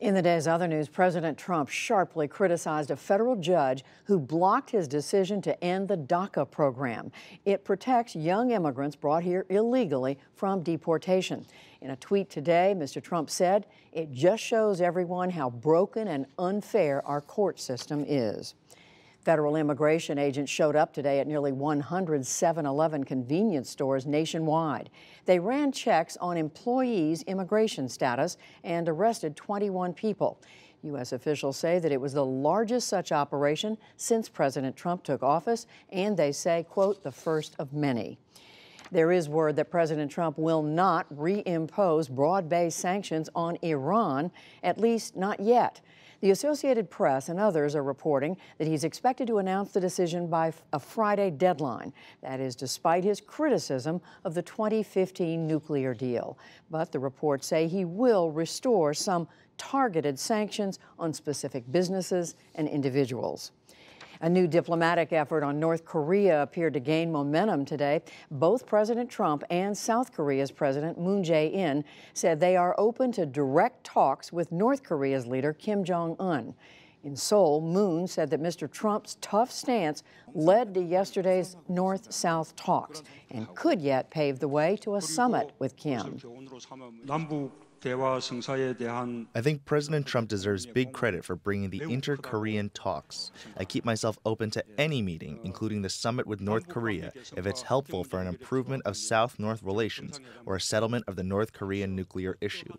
In the day's other news, President Trump sharply criticized a federal judge who blocked his decision to end the DACA program. It protects young immigrants brought here illegally from deportation. In a tweet today, Mr. Trump said, "It just shows everyone how broken and unfair our court system is." Federal immigration agents showed up today at nearly 100 7-Eleven convenience stores nationwide. They ran checks on employees' immigration status and arrested 21 people. U.S. officials say that it was the largest such operation since President Trump took office, and they say, quote, the first of many. There is word that President Trump will not reimpose broad-based sanctions on Iran, at least not yet. The Associated Press and others are reporting that he's expected to announce the decision by a Friday deadline. That is despite his criticism of the 2015 nuclear deal. But the reports say he will restore some targeted sanctions on specific businesses and individuals. A new diplomatic effort on North Korea appeared to gain momentum today. Both President Trump and South Korea's President Moon Jae-in said they are open to direct talks with North Korea's leader Kim Jong-un. In Seoul, Moon said that Mr. Trump's tough stance led to yesterday's North-South talks and could yet pave the way to a summit with Kim. I think President Trump deserves big credit for bringing the inter-Korean talks. I keep myself open to any meeting, including the summit with North Korea, if it's helpful for an improvement of South-North relations or a settlement of the North Korean nuclear issue.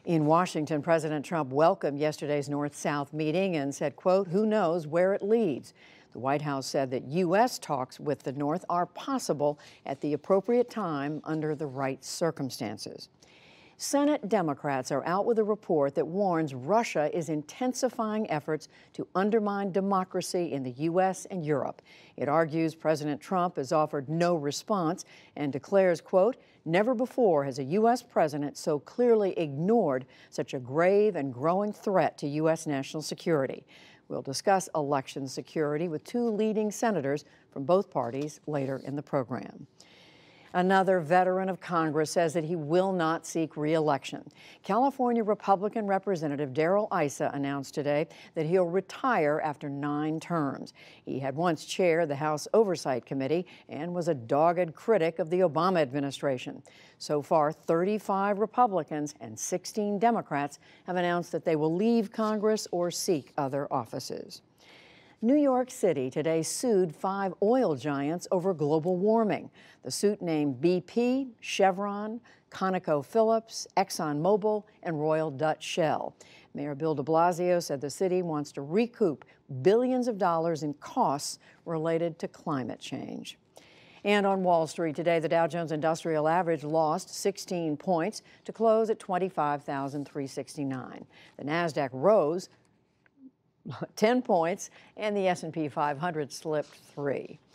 In Washington, President Trump welcomed yesterday's North-South meeting and said, quote, who knows where it leads. The White House said that U.S. talks with the North are possible at the appropriate time under the right circumstances. Senate Democrats are out with a report that warns Russia is intensifying efforts to undermine democracy in the U.S. and Europe. It argues President Trump has offered no response and declares, quote, never before has a U.S. president so clearly ignored such a grave and growing threat to U.S. national security. We'll discuss election security with two leading senators from both parties later in the program. Another veteran of Congress says that he will not seek re-election. California Republican Representative Darrell Issa announced today that he'll retire after 9 terms. He had once chaired the House Oversight Committee and was a dogged critic of the Obama administration. So far, 35 Republicans and 16 Democrats have announced that they will leave Congress or seek other offices. New York City today sued 5 oil giants over global warming. The suit named BP, Chevron, ConocoPhillips, ExxonMobil, and Royal Dutch Shell. Mayor Bill de Blasio said the city wants to recoup billions of dollars in costs related to climate change. And on Wall Street today, the Dow Jones Industrial Average lost 16 points to close at 25,369. The Nasdaq rose 10 points, and the S&P 500 slipped 3.